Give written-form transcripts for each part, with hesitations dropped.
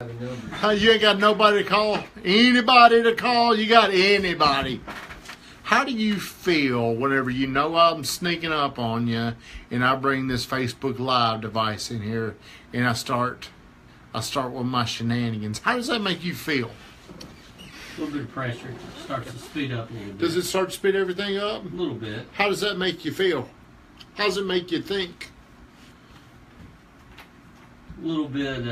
You ain't got nobody to call? Anybody to call? You got anybody? How do you feel whenever you know I'm sneaking up on you and I bring this Facebook Live device in here and I start with my shenanigans? How does that make you feel? A little bit of pressure. It starts to speed up a little bit. Does it start to speed everything up? A little bit. How does that make you feel? How does it make you think? A little bit,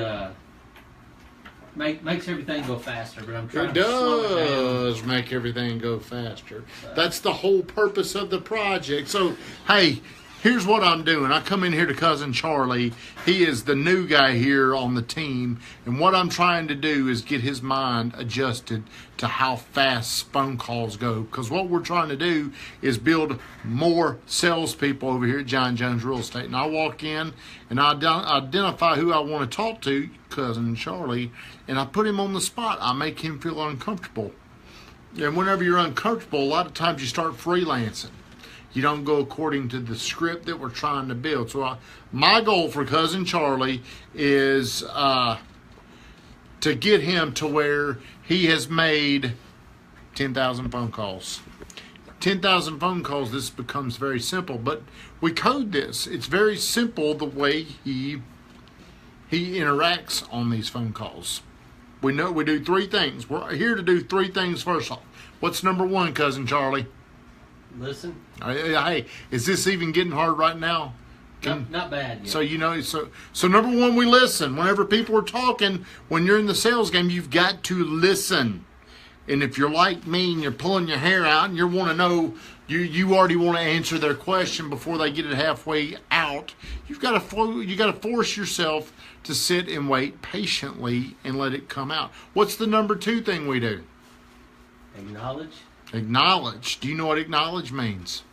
makes everything go faster, but I'm trying It to slow it down. does make everything go faster. That's the whole purpose of the project. So, hey, here's what I'm doing. I come in here to Cousin Charlie. He is the new guy here on the team. And what I'm trying to do is get his mind adjusted to how fast phone calls go. Because what we're trying to do is build more salespeople over here at John Jones Real Estate. And I walk in and I identify who I want to talk to, Cousin Charlie, and I put him on the spot. I make him feel uncomfortable. And whenever you're uncomfortable, a lot of times you start freelancing. You don't go according to the script that we're trying to build. So my goal for Cousin Charlie is to get him to where he has made 10,000 phone calls. 10,000 phone calls, this becomes very simple. But we code this. It's very simple the way he interacts on these phone calls. We know we do three things. We're here to do three things first off. What's number one, Cousin Charlie? Listen. Hey, is this even getting hard right now? Not bad yet. So you know, so number one, we listen. Whenever people are talking, when you're in the sales game, you've got to listen. And if you're like me and you're pulling your hair out and you want to know, you already want to answer their question before they get it halfway out. You got to force yourself to sit and wait patiently and let it come out. What's the number two thing we do? Acknowledge. Acknowledge. Do you know what acknowledge means?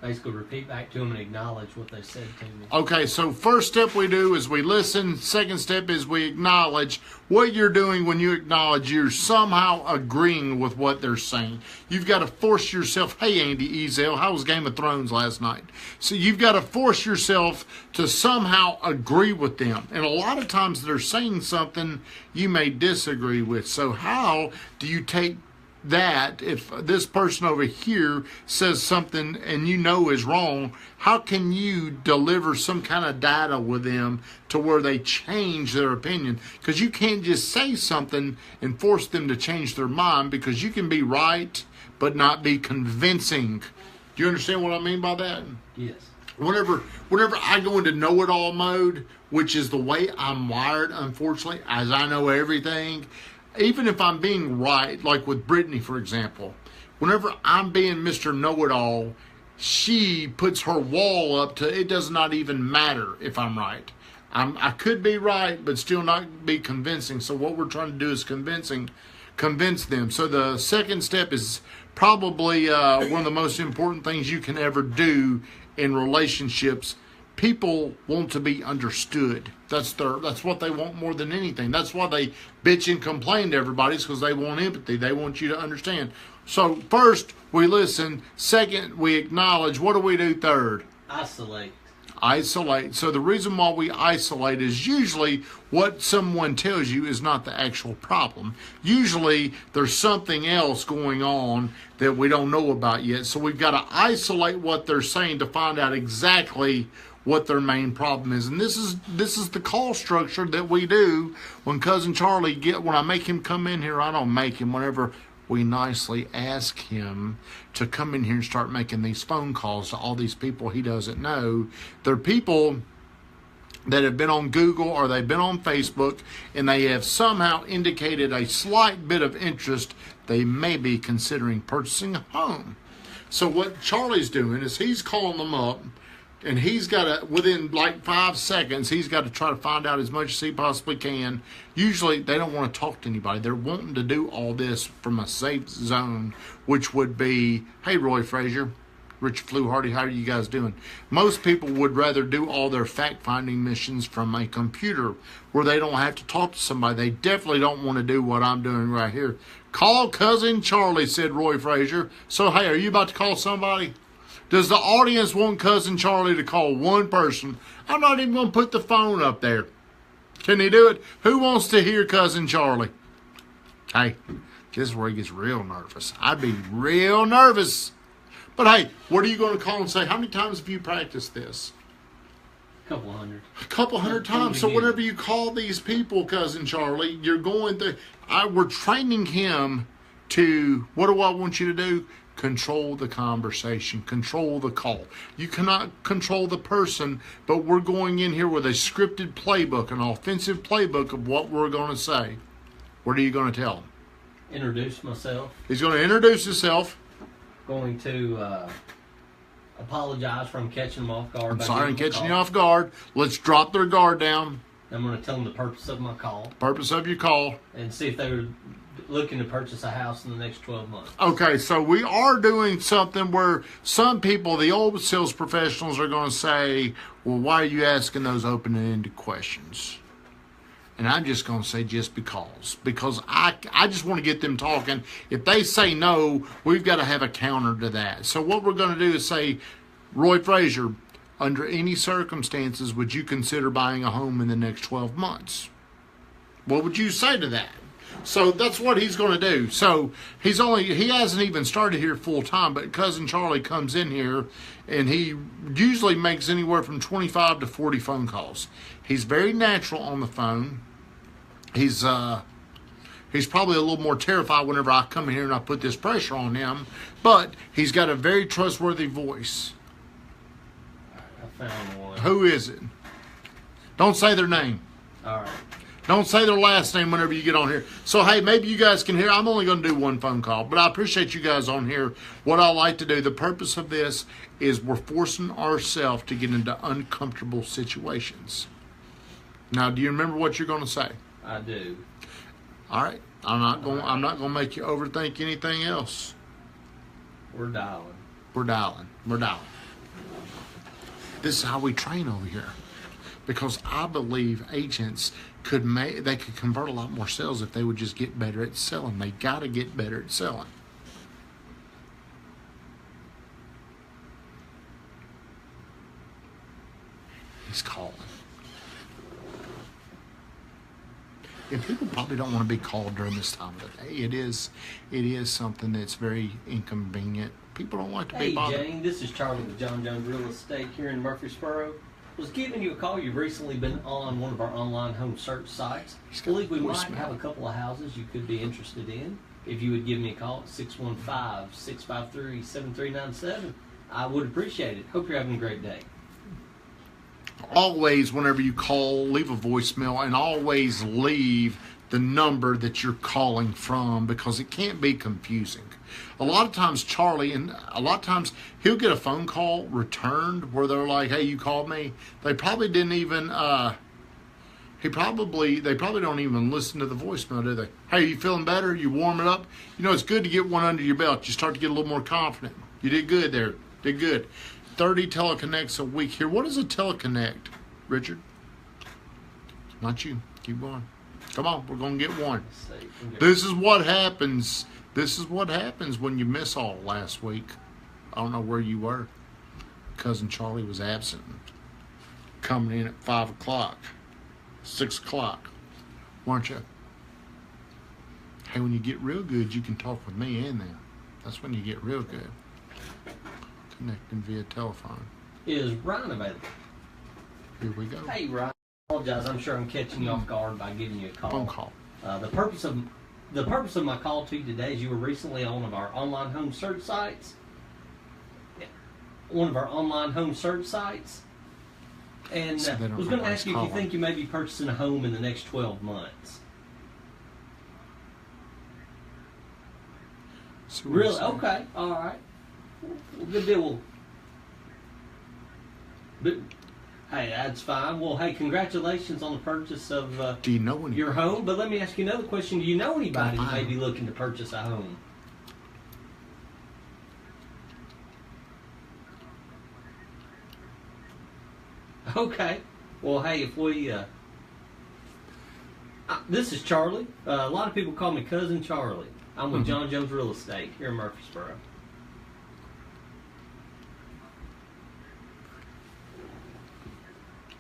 Basically, repeat back to them and acknowledge what they said to me. Okay, so first step we do is we listen. Second step is we acknowledge. What you're doing when you acknowledge, you're somehow agreeing with what they're saying. You've got to force yourself. Hey, Andy Ezel, how was Game of Thrones last night? So you've got to force yourself to somehow agree with them. And a lot of times they're saying something you may disagree with. So how do you take that if this person over here says something and you know is wrong, how can you deliver some kind of data with them to where they change their opinion? Because you can't just say something and force them to change their mind, because you can be right but not be convincing. Do you understand what I mean by that? Yes. Whenever I go into know-it-all mode, which is the way I'm wired, unfortunately, as I know everything, even if I'm being right, like with Brittany, for example, whenever I'm being Mr. Know-It-All, she puts her wall up to it does not even matter if I'm right. I could be right, but still not be convincing. So what we're trying to do is convince them. So the second step is probably one of the most important things you can ever do in relationships. People want to be understood. That's what they want more than anything. That's why they bitch and complain to everybody, because they want empathy. They want you to understand. So first, we listen. Second, we acknowledge. What do we do third? Isolate. Isolate. So the reason why we isolate is usually what someone tells you is not the actual problem. Usually there's something else going on that we don't know about yet. So we've got to isolate what they're saying to find out exactly what their main problem is. And this is the call structure that we do when Cousin Charlie when I make him come in here. I don't make him. Whenever we nicely ask him to come in here and start making these phone calls to all these people he doesn't know. They're people that have been on Google or they've been on Facebook, and they have somehow indicated a slight bit of interest. They may be considering purchasing a home. So what Charlie's doing is he's calling them up, and he's got to, within like 5 seconds, he's got to try to find out as much as he possibly can. Usually they don't want to talk to anybody. They're wanting to do all this from a safe zone, which would be, hey, Roy Frazier, Richard Fluharty, how are you guys doing? Most people would rather do all their fact-finding missions from a computer where they don't have to talk to somebody. They definitely don't want to do what I'm doing right here. Call Cousin Charlie, said Roy Frazier. So, hey, are you about to call somebody? Does the audience want Cousin Charlie to call one person? I'm not even going to put the phone up there. Can he do it? Who wants to hear Cousin Charlie? Hey, this is where he gets real nervous. I'd be real nervous. But hey, what are you going to call and say? How many times have you practiced this? A couple hundred times. So whenever you call these people, Cousin Charlie, you're going to... we're training him to... What do I want you to do? Control the conversation. Control the call. You cannot control the person, but we're going in here with a scripted playbook, an offensive playbook of what we're going to say. What are you going to tell him? Introduce myself. He's going to introduce himself. Going to apologize for catching them off guard. I'm sorry I'm catching you off guard. Let's drop their guard down. I'm going to tell them the purpose of my call. Purpose of your call. And see if they're looking to purchase a house in the next 12 months. Okay, so we are doing something where some people, the old sales professionals, are going to say, well, why are you asking those open-ended questions? And I'm just going to say just because. Because I just want to get them talking. If they say no, we've got to have a counter to that. So what we're going to do is say, Roy Frazier, under any circumstances, would you consider buying a home in the next 12 months? What would you say to that? So that's what he's going to do. So he hasn't even started here full time, but Cousin Charlie comes in here and he usually makes anywhere from 25 to 40 phone calls. He's very natural on the phone. He's probably a little more terrified whenever I come in here and I put this pressure on him, but he's got a very trustworthy voice. I found one. Who is it? Don't say their name. All right. Don't say their last name whenever you get on here. So, hey, maybe you guys can hear. I'm only going to do one phone call, but I appreciate you guys on here. What I like to do, the purpose of this is we're forcing ourselves to get into uncomfortable situations. Now, do you remember what you're going to say? I do. All right. I'm not going to make you overthink anything else. We're dialing. We're dialing. This is how we train over here. Because I believe agents could convert a lot more sales if they would just get better at selling. They got to get better at selling. He's calling. And people probably don't want to be called during this time of the day. It is something that's very inconvenient. People don't like to be bothered. Hey, Jane, this is Charlie with John Jones Real Estate here in Murfreesboro. Was giving you a call. You've recently been on one of our online home search sites. I believe we might have a couple of houses you could be interested in. If you would give me a call at 615-653-7397, I would appreciate it. Hope you're having a great day. Always, whenever you call, leave a voicemail, and always leave the number that you're calling from, because it can't be confusing. A lot of times he'll get a phone call returned where they're like, hey, you called me. They probably didn't even, they probably don't even listen to the voicemail, do they? Hey, you feeling better? You warming up? You know, it's good to get one under your belt. You start to get a little more confident. You did good there. Did good. 30 teleconnects a week here. What is a teleconnect, Richard? Not you. Keep going. Come on, we're going to get one. This is what happens. This is what happens when you miss all last week. I don't know where you were. Cousin Charlie was absent. Coming in at 5 o'clock, 6 o'clock, weren't you? Hey, when you get real good, you can talk with me and them. That's when you get real good. Connecting via telephone. Is Ryan available? Here we go. Hey, Ryan. I apologize. I'm sure I'm catching you off guard by giving you a call. Phone call. The purpose of my call to you today is you were recently on one of our online home search sites. And I was going to ask you if you think you may be purchasing a home in the next 12 months. So Really? Okay. All right. Well, good deal. But, hey, that's fine. Well, hey, congratulations on the purchase of do you know your home. But let me ask you another question. Do you know anybody that may be looking to purchase a home? Okay. Well, hey, if we... this is Charlie. A lot of people call me Cousin Charlie. I'm with John Jones Real Estate here in Murfreesboro.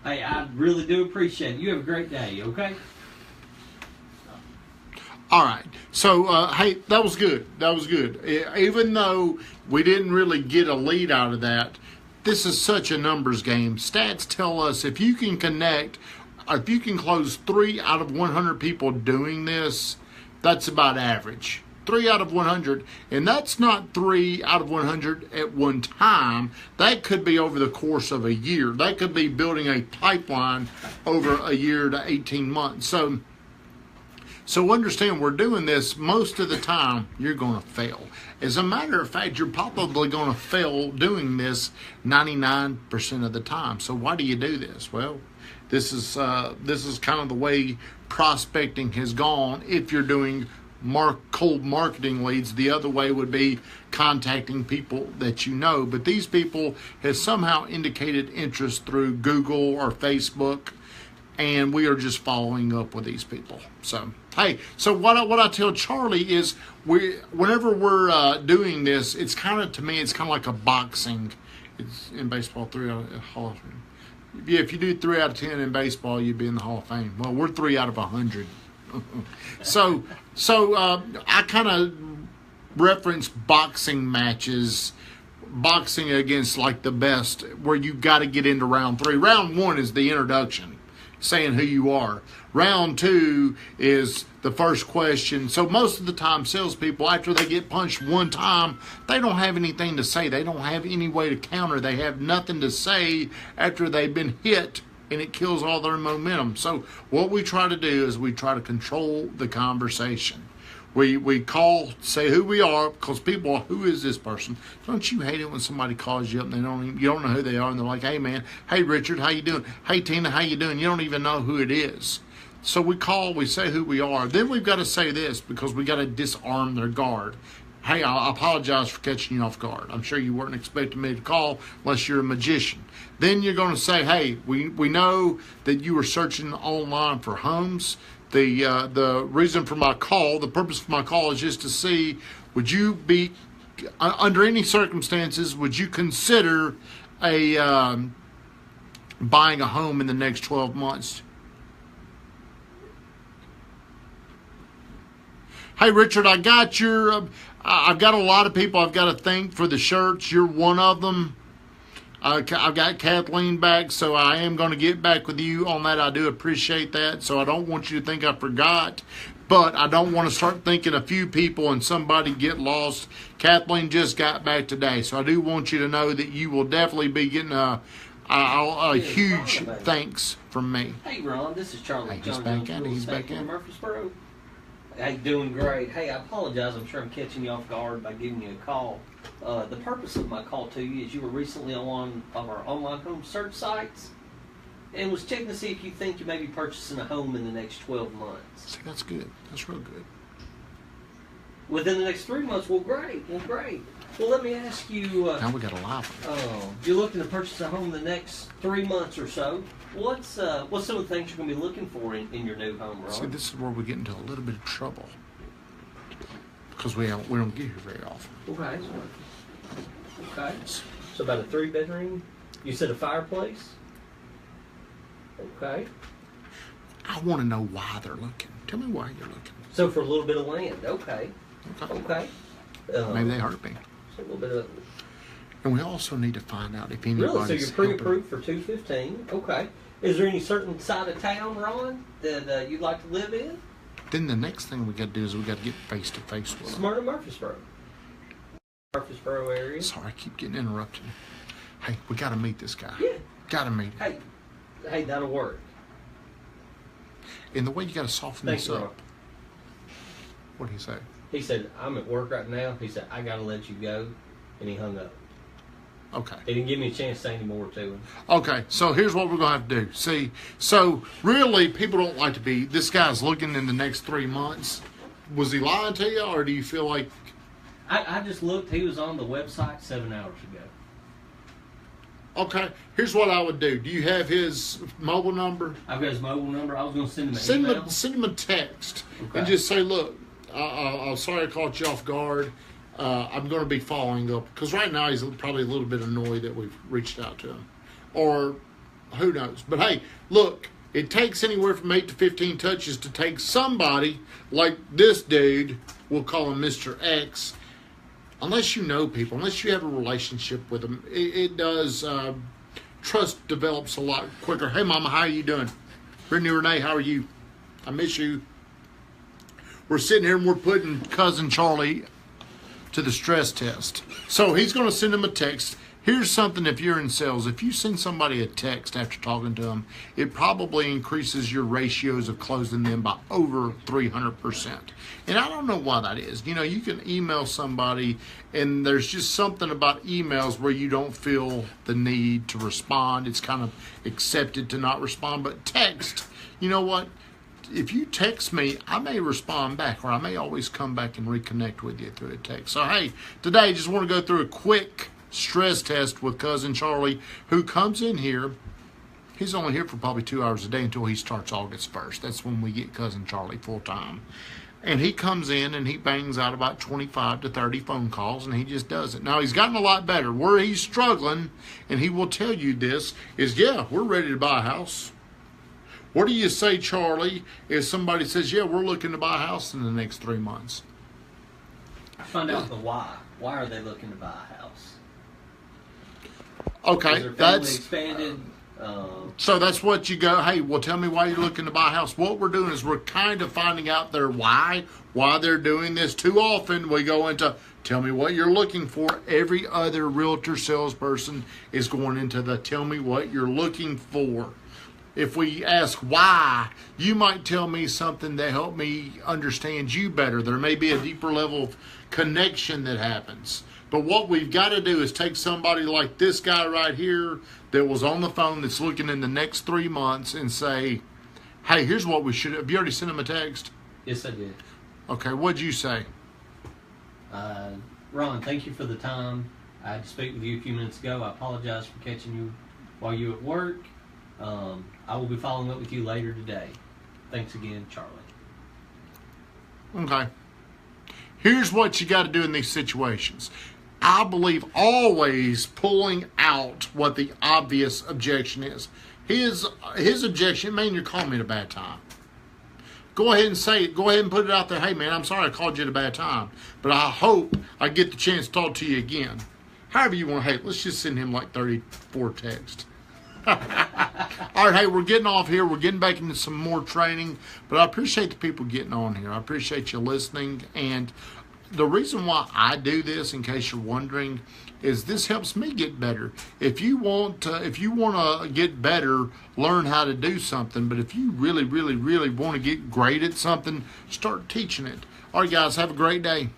Hey, I really do appreciate it. You have a great day, okay? All right. So, hey, that was good. That was good. Even though we didn't really get a lead out of that, this is such a numbers game. Stats tell us if you can connect, if you can close 3 out of 100 people doing this, that's about average. 3 out of 100, and that's not 3 out of 100 at one time. That could be over the course of a year. That could be building a pipeline over a year to 18 months. So understand, we're doing this most of the time, you're going to fail. As a matter of fact, you're probably going to fail doing this 99% of the time. So why do you do this? Well, this is kind of the way prospecting has gone. If you're doing cold marketing leads, the other way would be contacting people that you know. But these people have somehow indicated interest through Google or Facebook, and we are just following up with these people. So, hey, so what I tell Charlie is, whenever we're doing this, it's kind of, to me, it's kind of like a boxing. It's in baseball, 3 out of Hall of Fame. Yeah, if you do 3 out of 10 in baseball, you'd be in the Hall of Fame. Well, we're 3 out of 100. So I kind of reference boxing matches, boxing against like the best, where you got to get into round 3. Round 1 is the introduction, saying who you are. Round 2 is the first question. So most of the time, salespeople, after they get punched one time, they don't have anything to say. They don't have any way to counter. They have nothing to say after they've been hit, and it kills all their momentum. So what we try to do is we try to control the conversation. We call, say who we are, because people, who is this person? Don't you hate it when somebody calls you up and you don't know who they are, and they're like, hey man, hey Richard, how you doing? Hey Tina, how you doing? You don't even know who it is. So we call, we say who we are. Then we've got to say this, because we got to disarm their guard. Hey, I apologize for catching you off guard. I'm sure you weren't expecting me to call unless you're a magician. Then you're going to say, hey, we know that you were searching online for homes. The reason for my call, the purpose for my call is just to see, would you be, under any circumstances, would you consider buying a home in the next 12 months? Hey, Richard, I've got a lot of people I've got to thank for the shirts. You're one of them. I've got Kathleen back, so I am going to get back with you on that. I do appreciate that, so I don't want you to think I forgot, but I don't want to start thinking a few people and somebody get lost. Kathleen just got back today, so I do want you to know that you will definitely be getting a huge thanks from me. Hey, Ron, this is Charlie. Hey, he's back in. Murfreesboro. Hey, doing great. Hey, I apologize. I'm sure I'm catching you off guard by giving you a call. The purpose of my call to you is you were recently on one of our online home search sites and was checking to see if you think you may be purchasing a home in the next 12 months. See, that's good. That's real good. Within the next 3 months? Well, great. Well, let me ask you. Now we got a live one. You're looking to purchase a home in the next 3 months or so. What's some of the things you're going to be looking for in your new home, Ron? See, this is where we get into a little bit of trouble, because we don't get here very often. Okay. So about a 3-bedroom? You said a fireplace? Okay. I want to know why they're looking. Tell me why you're looking. So for a little bit of land. Okay. Maybe they hurt me. So a little bit of. And we also need to find out if anybody's Really? So you're pre-approved for $215? Okay. Is there any certain side of town, Ron, that you'd like to live in? Then the next thing we got to do is we got to get face to face with them. Smyrna, Murfreesboro. Murfreesboro area. Sorry, I keep getting interrupted. Hey, we got to meet this guy. Yeah. Got to meet him. Hey, that'll work. And the way you got to soften this up. What did he say? He said, I'm at work right now. He said, I got to let you go. And he hung up. Okay. He didn't give me a chance to say any more to him. Okay, so here's what we're going to have to do. See, so really, people don't like to be, this guy's looking in the next 3 months. Was he lying to you, or do you feel like... I just looked. He was on the website 7 hours ago. Okay, here's what I would do. Do you have his mobile number? I've got his mobile number. I was going to send him an email. Send him a text and just say, look, I'm sorry I caught you off guard. I'm going to be following up. Because right now he's probably a little bit annoyed that we've reached out to him. Or who knows? But hey, look, it takes anywhere from 8 to 15 touches to take somebody like this dude, we'll call him Mr. X, unless you know people, unless you have a relationship with them, it does, trust develops a lot quicker. Hey, Mama, how are you doing? Brittany Renee, how are you? I miss you. We're sitting here and we're putting Cousin Charlie to the stress test. So he's going to send him a text. Here's something, if you're in sales, if you send somebody a text after talking to them, it probably increases your ratios of closing them by over 300%. And I don't know why that is. You know, you can email somebody and there's just something about emails where you don't feel the need to respond. It's kind of accepted to not respond. But text, you know what? If you text me, I may respond back, or I may always come back and reconnect with you through a text. So, hey, today I just want to go through a quick stress test with Cousin Charlie, who comes in here. He's only here for probably 2 hours a day until he starts August 1st. That's when we get Cousin Charlie full time. And he comes in and he bangs out about 25 to 30 phone calls, and he just does it. Now, he's gotten a lot better. Where he's struggling, and he will tell you this, is, yeah, we're ready to buy a house. What do you say, Charlie, if somebody says, yeah, we're looking to buy a house in the next 3 months? Find out the why. Why are they looking to buy a house? Okay, that's expanded. So that's what you go, hey, well, tell me why you're looking to buy a house. What we're doing is we're kind of finding out their why they're doing this. Too often we go into, tell me what you're looking for. Every other realtor salesperson is going into the tell me what you're looking for. If we ask why, you might tell me something that help me understand you better. There may be a deeper level of connection that happens. But what we've got to do is take somebody like this guy right here that was on the phone that's looking in the next 3 months and say, hey, here's what we should have. Have you already sent him a text? Yes, I did. Okay, what'd you say? Ron, thank you for the time. I had to speak with you a few minutes ago. I apologize for catching you while you were at work. I will be following up with you later today. Thanks again, Charlie. Okay. Here's what you got to do in these situations. I believe always pulling out what the obvious objection is. His objection, man, you're calling me at a bad time. Go ahead and say it. Go ahead and put it out there. Hey, man, I'm sorry I called you at a bad time, but I hope I get the chance to talk to you again. However you want to, hey, let's just send him like 34 texts. All right, hey, we're getting off here. We're getting back into some more training, but I appreciate the people getting on here. I appreciate you listening, and the reason why I do this, in case you're wondering, is this helps me get better. If you want to get better, learn how to do something. But if you really, really, really want to get great at something, start teaching it. All right, guys, have a great day.